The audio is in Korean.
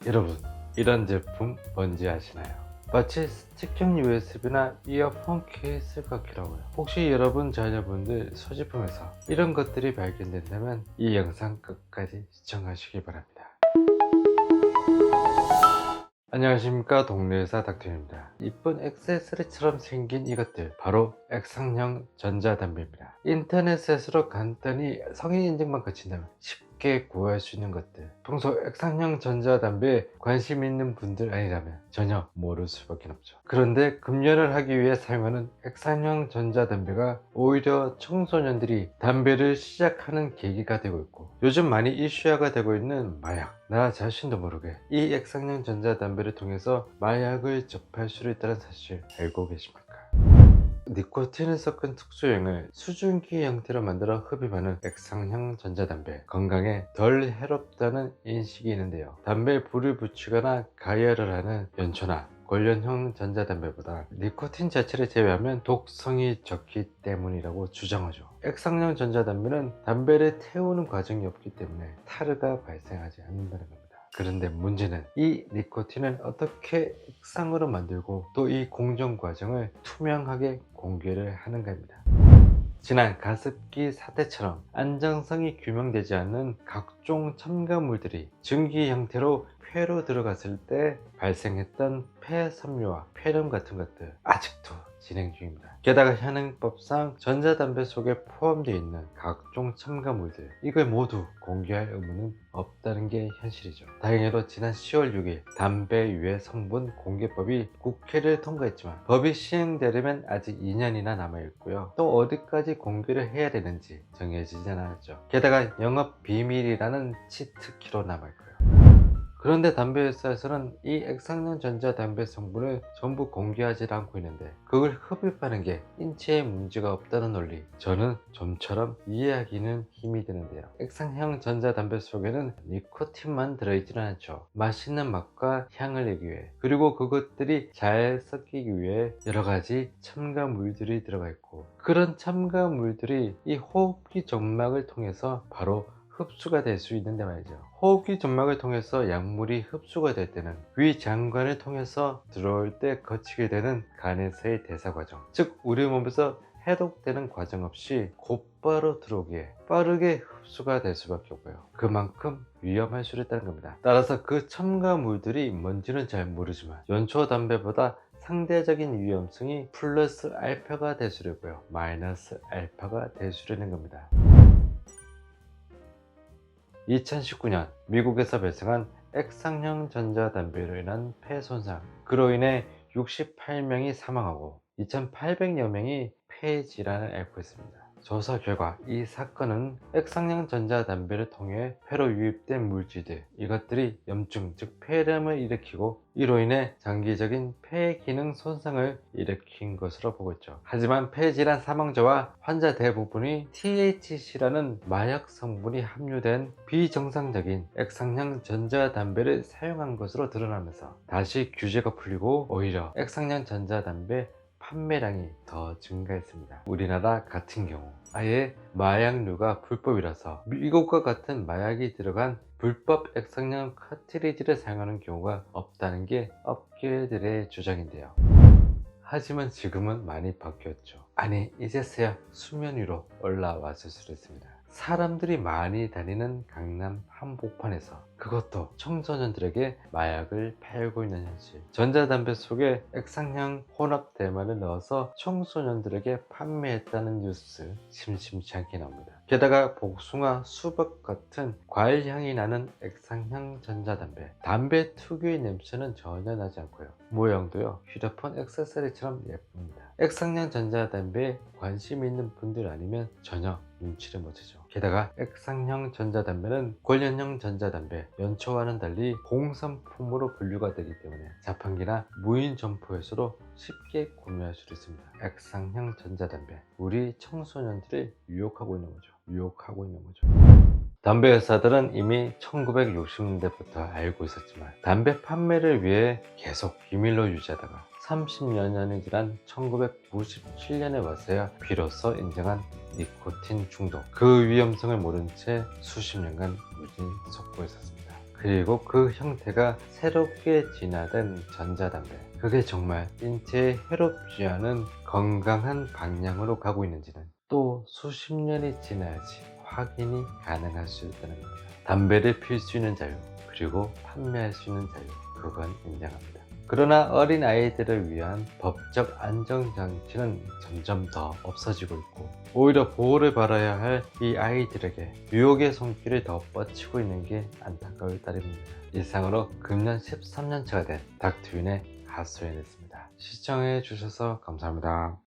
여러분, 이런 제품 뭔지 아시나요? 마치 스틱형 USB나 이어폰 케이스 같기도 하고요. 혹시 여러분 자녀분들 소지품에서 이런 것들이 발견된다면 이 영상 끝까지 시청하시기 바랍니다. 안녕하십니까, 동네의사 닥터입니다. 이쁜 액세서리처럼 생긴 이것들, 바로 액상형 전자담배입니다. 인터넷에서 간단히 성인 인증만 거친다면 쉽게 구할 수 있는 것들, 평소 액상형 전자담배에 관심 있는 분들 아니라면 전혀 모를 수밖에 없죠. 그런데 금연을 하기 위해 사용하는 액상형 전자담배가 오히려 청소년들이 담배를 시작하는 계기가 되고 있고, 요즘 많이 이슈화가 되고 있는 마약, 나 자신도 모르게 이 액상형 전자담배를 통해서 마약을 접할 수 있다는 사실 알고 계십니까? 니코틴을 섞은 특수형을 수증기 형태로 만들어 흡입하는 액상형 전자담배, 건강에 덜 해롭다는 인식이 있는데요. 담배에 불을 붙이거나 가열을 하는 연초나 관련형 전자담배보다 니코틴 자체를 제외하면 독성이 적기 때문이라고 주장하죠. 액상형 전자담배는 담배를 태우는 과정이 없기 때문에 타르가 발생하지 않는다는 겁니다. 그런데 문제는 이 니코틴은 어떻게 액상으로 만들고 또 이 공정 과정을 투명하게 공개를 하는가입니다. 지난 가습기 사태처럼 안정성이 규명되지 않는 각종 첨가물들이 증기 형태로 폐로 들어갔을 때 발생했던 폐섬유와 폐렴 같은 것들 아직도 진행 중입니다. 게다가 현행법상 전자담배 속에 포함되어 있는 각종 첨가물들, 이걸 모두 공개할 의무는 없다는 게 현실이죠. 다행히도 지난 10월 6일 담배 유해 성분 공개법이 국회를 통과했지만 법이 시행되려면 아직 2년이나 남아있고요. 또 어디까지 공개를 해야 되는지 정해지지 않았죠. 게다가 영업 비밀이라는 치트키로 남아있고요. 그런데 담배 회사에서는 이 액상형 전자담배 성분을 전부 공개하지 않고 있는데 그걸 흡입하는 게 인체에 문제가 없다는 논리, 저는 좀처럼 이해하기는 힘이 드는데요. 액상형 전자담배 속에는 니코틴만 들어있지는 않죠. 맛있는 맛과 향을 내기 위해, 그리고 그것들이 잘 섞이기 위해 여러가지 첨가물들이 들어가 있고, 그런 첨가물들이 이 호흡기 점막을 통해서 바로 흡수가 될 수 있는데 말이죠. 호흡기 점막을 통해서 약물이 흡수가 될 때는 위장관을 통해서 들어올 때 거치게 되는 간에서의 대사 과정, 즉 우리 몸에서 해독되는 과정 없이 곧바로 들어오기에 빠르게 흡수가 될 수밖에 없고요. 그만큼 위험할 수 있다는 겁니다. 따라서 그 첨가물들이 뭔지는 잘 모르지만 연초 담배보다 상대적인 위험성이 플러스 알파가 될 수 있고요, 마이너스 알파가 될 수 있는 겁니다. 2019년 미국에서 발생한 액상형 전자담배로 인한 폐 손상, 그로 인해 68명이 사망하고 2,800여 명이 폐 질환을 앓고 있습니다. 조사 결과 이 사건은 액상형 전자담배를 통해 폐로 유입된 물질들, 이것들이 염증, 즉 폐렴을 일으키고 이로 인해 장기적인 폐 기능 손상을 일으킨 것으로 보고 있죠. 하지만 폐질환 사망자와 환자 대부분이 THC라는 마약 성분이 함유된 비정상적인 액상형 전자담배를 사용한 것으로 드러나면서 다시 규제가 풀리고 오히려 액상형 전자담배 판매량이 더 증가했습니다. 우리나라 같은 경우 아예 마약류가 불법이라서 미국과 같은 마약이 들어간 불법 액상형 카트리지를 사용하는 경우가 없다는 게 업계들의 주장인데요. 하지만 지금은 많이 바뀌었죠. 아니, 이제서야 수면 위로 올라왔을 수도 있습니다. 사람들이 많이 다니는 강남 한복판에서, 그것도 청소년들에게 마약을 팔고 있는 현실, 전자담배 속에 액상형 혼합 대마를 넣어서 청소년들에게 판매했다는 뉴스 심심치 않게 나옵니다. 게다가 복숭아, 수박 같은 과일 향이 나는 액상형 전자담배, 담배 특유의 냄새는 전혀 나지 않고요, 모양도요 휴대폰 액세서리처럼 예쁩니다. 액상형 전자담배에 관심 있는 분들 아니면 전혀 눈치를 못 채죠. 게다가 액상형 전자담배는 관련형 전자담배, 연초와는 달리 공산품으로 분류가 되기 때문에 자판기나 무인 점포에서도 쉽게 구매할 수 있습니다. 액상형 전자담배, 우리 청소년들을 유혹하고 있는 거죠. 담배 회사들은 이미 1960년대부터 알고 있었지만 담배 판매를 위해 계속 비밀로 유지하다가 30여 년이 지난 1997년에 와서야 비로소 인정한 니코틴 중독, 그 위험성을 모른 채 수십 년간 무진 속고 있었습니다. 그리고 그 형태가 새롭게 진화된 전자담배, 그게 정말 인체에 해롭지 않은 건강한 방향으로 가고 있는지는 또 수십 년이 지나야지 확인이 가능할 수 있다는 겁니다. 담배를 필 수 있는 자유, 그리고 판매할 수 있는 자유, 그건 인정합니다. 그러나 어린 아이들을 위한 법적 안정장치는 점점 더 없어지고 있고, 오히려 보호를 받아야 할 이 아이들에게 유혹의 손길을 더 뻗치고 있는 게 안타까울 따름입니다. 이상으로 금년 13년차가 된 닥트윈의 하소연이었습니다. 시청해 주셔서 감사합니다.